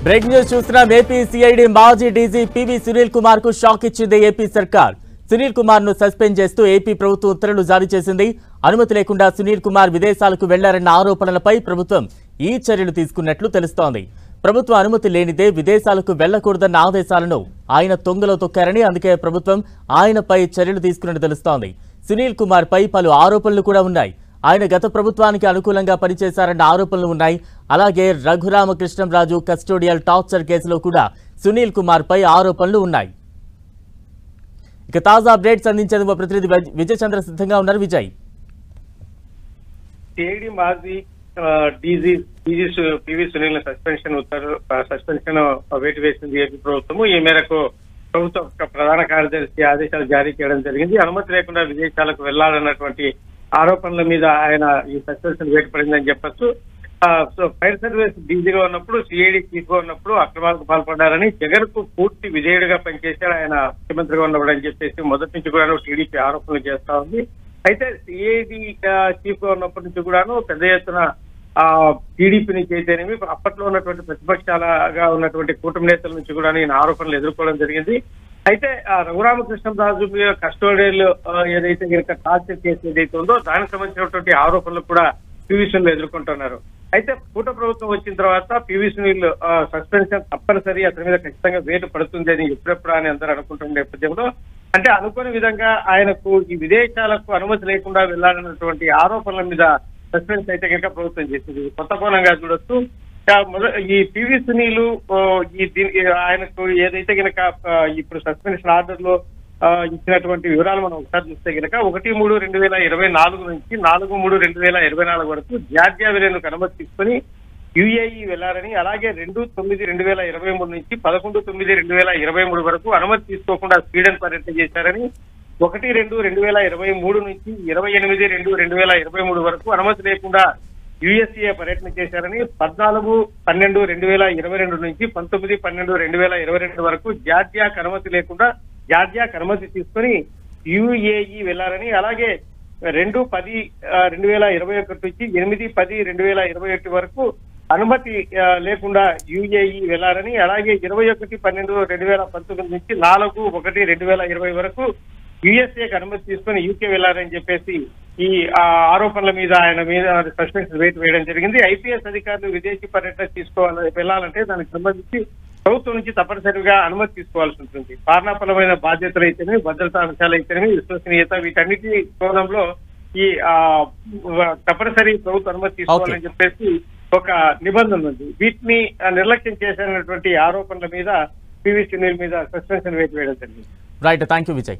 Break news చూస్తున్నాం. AP CID మాజీ DG PV Sunil Kumar కు షాక్ ఇచ్చింది ఏపీ సర్కార్. సునీల్ కుమార్ ను సస్పెండ్ చేస్తూ ఏపీ ప్రభుత్వం ఉత్తర్వులు జారీ చేసింది. అనుమతి లేకుండా సునీల్ కుమార్ విదేశాలకు వెళ్లారన్న ఆరోపణలపై ప్రభుత్వం ఈ చర్యలు తీసుకున్నట్లు తెలుస్తోంది. ప్రభుత్వ అనుమతి లేనిదే విదేశాలకు వెళ్లకూడదన్న ఆదేశాలను ఆయన తొంగలో తొక్కారని, అందుకే ప్రభుత్వం ఆయనపై చర్యలు తీసుకున్నట్టు తెలుస్తోంది. సునీల్ కుమార్ పై పలు ఆరోపణలు కూడా ఉన్నాయి. ఆయన గత ప్రభుత్వానికి అనుకూలంగా పనిచేశారన్న ఆరోపణలు ఉన్నాయి. అలాగే రఘురామకృష్ణంరాజు కస్టోడియల్ టార్చర్ కేసులో కూడా సునీల్ కుమార్ పై ఆరోపణలు ఉన్నాయి. ఇక తాజా అప్డేట్స్ అందించేందుకు మా ప్రతినిధి విజయ్ చంద్ర సిద్ధంగా ఉన్నారు. విజయ్, సిఐడి మాజీ డీజీ పివి సునీల్ సస్పెన్షన్ వేటు వేసింది ఏపీ ప్రభుత్వము. ఈ మేరకు ప్రభుత్వం ప్రధాన కార్యదర్శి ఆదేశాలు జారీ చేయడం జరిగింది. అనుమతి లేకుండా విదేశాలకు వెళ్లాలన్నటువంటి ఆరోపణల మీద ఆయన ఈ సస్పెన్షన్ వేటు పడిందని చెప్పొచ్చు. ఫైర్ సర్వీస్ డీజీగా ఉన్నప్పుడు, సిఐడి చీఫ్ గా ఉన్నప్పుడు అక్రమాలకు పాల్పడ్డారని, జగన్ కు పూర్తి విధేయుడిగా పనిచేశాడు ఆయన ముఖ్యమంత్రిగా ఉన్నప్పుడు అని చెప్పేసి మొదటి నుంచి కూడా టీడీపీ ఆరోపణలు చేస్తా ఉంది. అయితే సిఐడి చీఫ్ గా ఉన్నప్పటి నుంచి కూడాను పెద్ద ఎత్తున టీడీపీ నుంచి అయితేనేమి, అప్పట్లో ఉన్నటువంటి ప్రతిపక్షాలుగా ఉన్నటువంటి కూటమి నేతల నుంచి కూడా ఈయన ఆరోపణలు ఎదుర్కోవడం జరిగింది. అయితే రఘురామకృష్ణంరాజు కస్టోడియల్ ఏదైతే కనుక టార్చర్ కేసు ఏదైతే ఉందో దానికి సంబంధించినటువంటి ఆరోపణలు కూడా పివి సునీల్ ఎదుర్కొంటున్నారు. అయితే కూట ప్రభుత్వం వచ్చిన తర్వాత పివి సునీల్ సస్పెన్షన్ తప్పనిసరి, అతని మీద ఖచ్చితంగా వేటు పడుతుంది అని ఎప్పుడెప్పుడు అని అందరూ అనుకుంటున్న నేపథ్యంలో, అంటే అనుకోని విధంగా ఆయనకు ఈ విదేశాలకు అనుమతి లేకుండా వెళ్లాలన్నటువంటి ఆరోపణల మీద సస్పెన్స్ అయితే కనుక ప్రభుత్వం చేసింది. కొత్త కోణంగా చూడొచ్చు. ఈ పివి సునీల్ ఆయనకు ఏదైతే కనుక ఇప్పుడు సస్పెన్షన్ ఆర్డర్ లో ఇచ్చినటువంటి వివరాలు మనం ఒకసారి చూస్తే కనుక 1/3/2024 నుంచి 4/3/2024 వరకు జార్జియా వెళ్లేందుకు అనుమతి తీసుకుని యుఏఈ వెళ్లారని, అలాగే 2/9/2023 నుంచి 11/9/2023 వరకు అనుమతి తీసుకోకుండా స్వీడన్ పర్యటన చేశారని, 1/2/2023 నుంచి 28/2/2023 వరకు అనుమతి లేకుండా యుఎస్ఏ పర్యటన చేశారని, 14/12/2022 నుంచి 19/12/2022 వరకు జార్జియాకు అనుమతి తీసుకుని యుఏఈ వెళ్లారని, అలాగే 2/10/2021 నుంచి 8/10/2021 వరకు అనుమతి లేకుండా యుఏఈ వెళ్లారని, అలాగే 21/12/2019 నుంచి 4/1/2020 వరకు యుఎస్ఏకి అనుమతి తీసుకుని యూకే వెళ్లారని చెప్పేసి ఈ ఆరోపణల మీద ఆయన మీద సస్పెన్షన్ వేటు వేయడం జరిగింది. ఐపీఎస్ అధికారులు విదేశీ పర్యటన వెళ్లాలంటే దానికి సంబంధించి ప్రభుత్వం నుంచి తప్పనిసరిగా అనుమతి తీసుకోవాల్సి ఉంటుంది. పాలనాపరమైన బాధ్యతలు అయితేనే, భద్రతా అంశాలు అయితేనే, విశ్వసనీయత, వీటన్నిటి కోణంలో ఈ తప్పనిసరి ప్రభుత్వ అనుమతి తీసుకోవాలని చెప్పేసి ఒక నిబంధన ఉంది. వీటిని నిర్లక్ష్యం చేసినటువంటి ఆరోపణల మీద పివి సునీల్ మీద సస్పెన్షన్ వేటు వేయడం జరిగింది. Right, thank you Vijay.